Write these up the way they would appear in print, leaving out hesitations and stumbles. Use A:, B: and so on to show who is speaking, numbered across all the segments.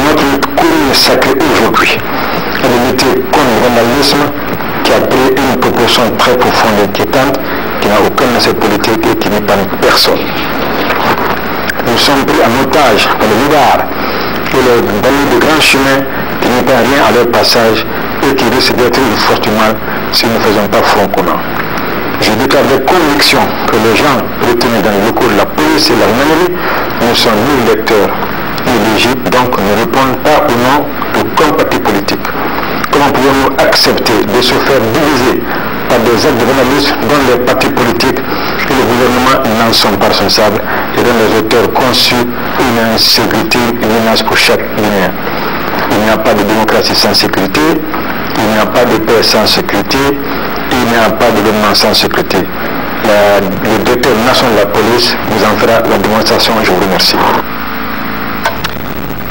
A: notre commune sacrée aujourd'hui est de lutter contre le vandalisme qui a pris une proportion très profonde et inquiétante, qui n'a aucun aspect politique et qui n'épargne personne. Nous sommes pris en otage par le regard et les bandits de grands chemins qui n'épargnent rien à leur passage et qui risquent d'être une force du mal si nous ne faisons pas front commun. Je déclare avec conviction que les gens retenus dans les locaux de la police et de la gendarmerie ne sont ni lecteurs ni éligibles, donc ne répondent pas au nom d'aucun parti politique. Comment pouvons-nous accepter de se faire diviser par des actes de vandalisme dont les partis politiques et le gouvernement n'en sont pas responsables et dont les auteurs conçus une insécurité, une menace pour chaque Guinéen? Il n'y a pas de démocratie sans sécurité, il n'y a pas de paix sans sécurité, il n'y a pas d'événement sans sécurité. Le directeur national de la police vous en fera la démonstration. Je vous remercie.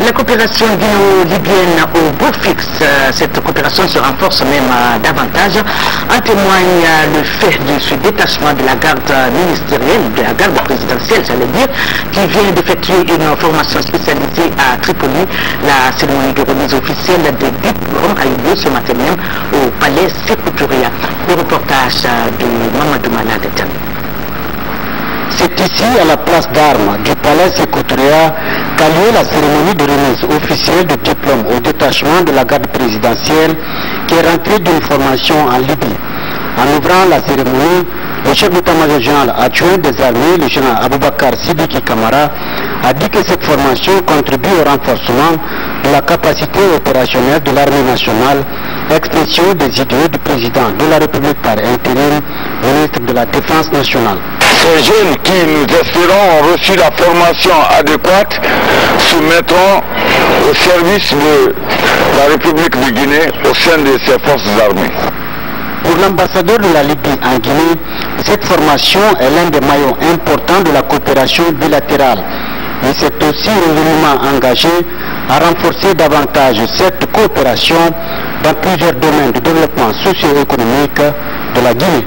B: La coopération guinéo-libyenne au beau fixe, cette coopération se renforce même davantage. En témoigne le fait de ce détachement de la garde ministérielle, de la garde présidentielle, j'allais dire, qui vient d'effectuer une formation spécialisée à Tripoli. La cérémonie de remise officielle des diplômes a eu lieu ce matin même au palais Sékou Touré. Le reportage de Mamadou Malade.
C: C'est ici, à la place d'armes du palais Sékou Touré, qu'a lieu la cérémonie de remise officielle de diplôme au détachement de la garde présidentielle qui est rentré d'une formation en Libye. En ouvrant la cérémonie, le chef d'état-major général adjoint des armées, le général Aboubakar Sidiki Kamara, a dit que cette formation contribue au renforcement de la capacité opérationnelle de l'armée nationale, expression des idéaux du président de la République par intérim, ministre de la Défense nationale.
D: Ces jeunes qui, nous espérons, ont reçu la formation adéquate soumettront au service de la République de Guinée au sein de ses forces armées.
C: Pour l'ambassadeur de la Libye en Guinée, cette formation est l'un des maillons importants de la coopération bilatérale. Mais c'est aussi résolument engagé à renforcer davantage cette coopération dans plusieurs domaines de développement socio-économique de la Guinée.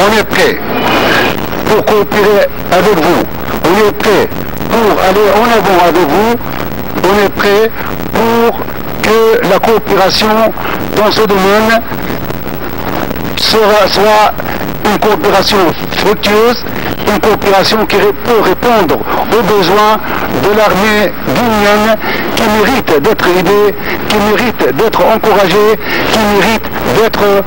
D: On est prêt pour coopérer avec vous, on est prêt pour aller en avant avec vous, on est prêt pour que la coopération dans ce domaine soit une coopération fructueuse, une coopération qui peut répondre aux besoins de l'armée guinéenne qui mérite d'être aidée, qui mérite d'être encouragée, qui mérite d'être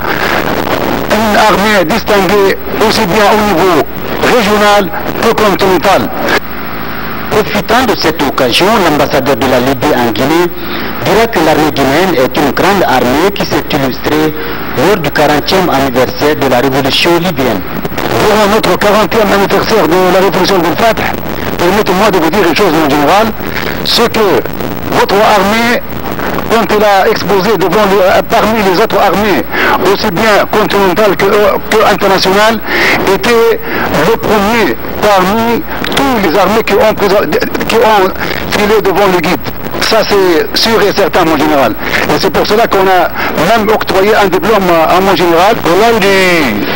D: une armée distinguée aussi bien au niveau régional que continental.
C: Profitant de cette occasion, l'ambassadeur de la Libye en Guinée dira que l'armée guinéenne est une grande armée qui s'est illustrée lors du 40e anniversaire de la révolution libyenne.
D: Durant notre 40e anniversaire de la révolution du Fatah, permettez-moi de vous dire une chose en général, ce que votre armée, quand elle a exposé parmi les autres armées, aussi bien continentales que internationales, était le premier parmi toutes les armées qui ont filé devant le guide. Ça c'est sûr et certain mon général. Et c'est pour cela qu'on a même octroyé un diplôme à mon général.
E: Au nom du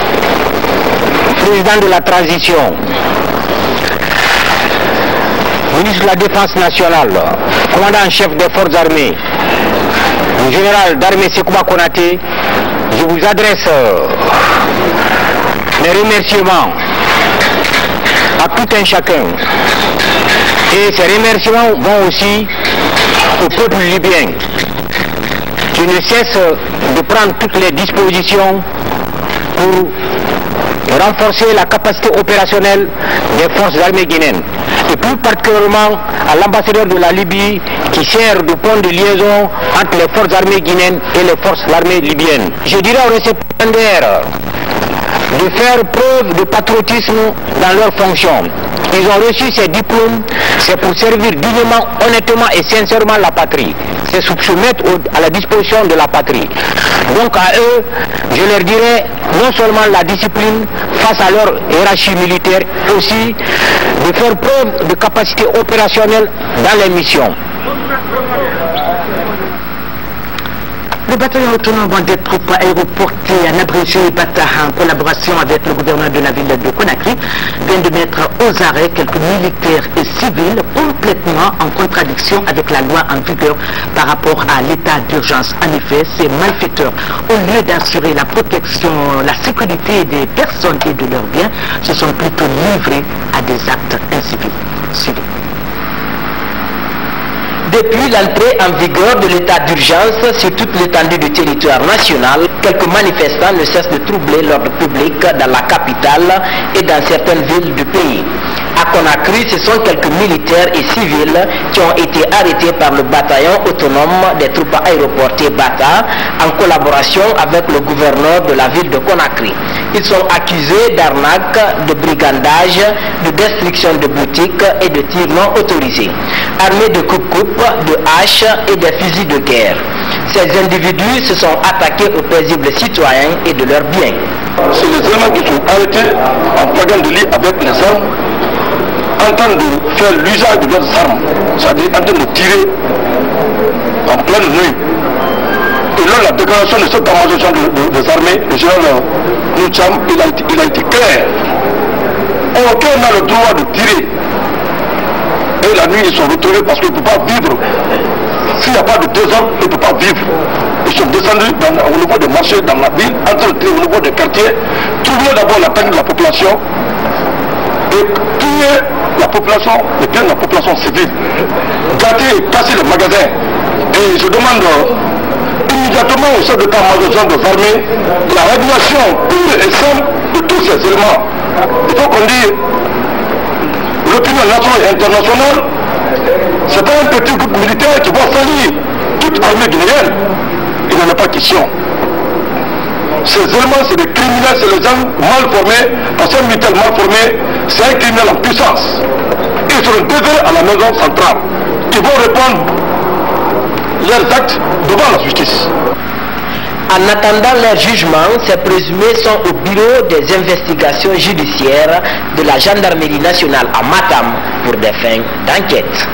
E: président de la transition, ministre de la Défense nationale, commandant en chef des forces armées, le général d'armée Sekouba Konaté, je vous adresse mes remerciements à tout un chacun. Et ces remerciements vont aussi au peuple libyen qui ne cesse de prendre toutes les dispositions pour renforcer la capacité opérationnelle des forces armées guinéennes. Et plus particulièrement à l'ambassadeur de la Libye qui sert de pont de liaison entre les forces armées guinéennes et les forces de l'armée libyenne. Je dirais aux récipiendaires de faire preuve de patriotisme dans leurs fonctions. Ils ont reçu ces diplômes, c'est pour servir dignement, honnêtement et sincèrement la patrie. C'est se mettre à la disposition de la patrie. Donc à eux, je leur dirais non seulement la discipline face à leur hiérarchie militaire, mais aussi de faire preuve de capacité opérationnelle dans les missions.
B: Le bataillon autonome des troupes aéroportées en abrégé Bata, en collaboration avec le gouverneur de la ville de Conakry, vient de mettre aux arrêts quelques militaires et civils complètement en contradiction avec la loi en vigueur par rapport à l'état d'urgence. En effet, ces malfaiteurs, au lieu d'assurer la protection, la sécurité des personnes et de leurs biens, se sont plutôt livrés à des actes incivils.
F: Depuis l'entrée en vigueur de l'état d'urgence sur toute l'étendue du territoire national, quelques manifestants ne cessent de troubler l'ordre public dans la capitale et dans certaines villes du pays. À Conakry, ce sont quelques militaires et civils qui ont été arrêtés par le bataillon autonome des troupes aéroportées Bata en collaboration avec le gouverneur de la ville de Conakry. Ils sont accusés d'arnaque, de brigandage, de destruction de boutiques et de tirs non autorisés. Armés de coupe-coupe, de haches et des fusils de guerre. Ces individus se sont attaqués aux paisibles citoyens et de leurs biens.
G: C'est les éléments qui sont arrêtés en flagrant délit avec les armes, en train de faire l'usage de leurs armes, c'est-à-dire en train de tirer en pleine nuit. Et là, la déclaration de cette état-major des armées, le général Noucham, il a été clair. Aucun n'a le droit de tirer. Et la nuit, ils sont retrouvés parce qu'ils ne peuvent pas vivre. S'il n'y a pas de désordre, ils ne peuvent pas vivre. Ils sont descendus au niveau des marchés, dans la ville, en train de tirer au niveau des quartiers, troubler d'abord la peine de la population et tuer la population, et bien la population civile, gâter et casser les magasins. Et je demande immédiatement au chef d'état-major des armées la régulation pure et simple de tous ces éléments. Il faut qu'on dise l'opinion nationale et internationale, c'est pas un petit groupe militaire qui va salir toute armée guinéenne. Il n'en est pas question. Ces éléments, c'est des criminels, c'est les gens mal formés, parce qu'un militaire mal formé, c'est un criminel en puissance. Ils seront désolés à la maison centrale. Ils vont répondre leurs actes devant la justice.
F: En attendant leur jugement, ces présumés sont au bureau des investigations judiciaires de la gendarmerie nationale à Matam pour des fins d'enquête.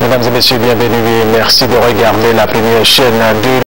A: Mesdames et messieurs, bienvenue et merci de regarder la première chaîne de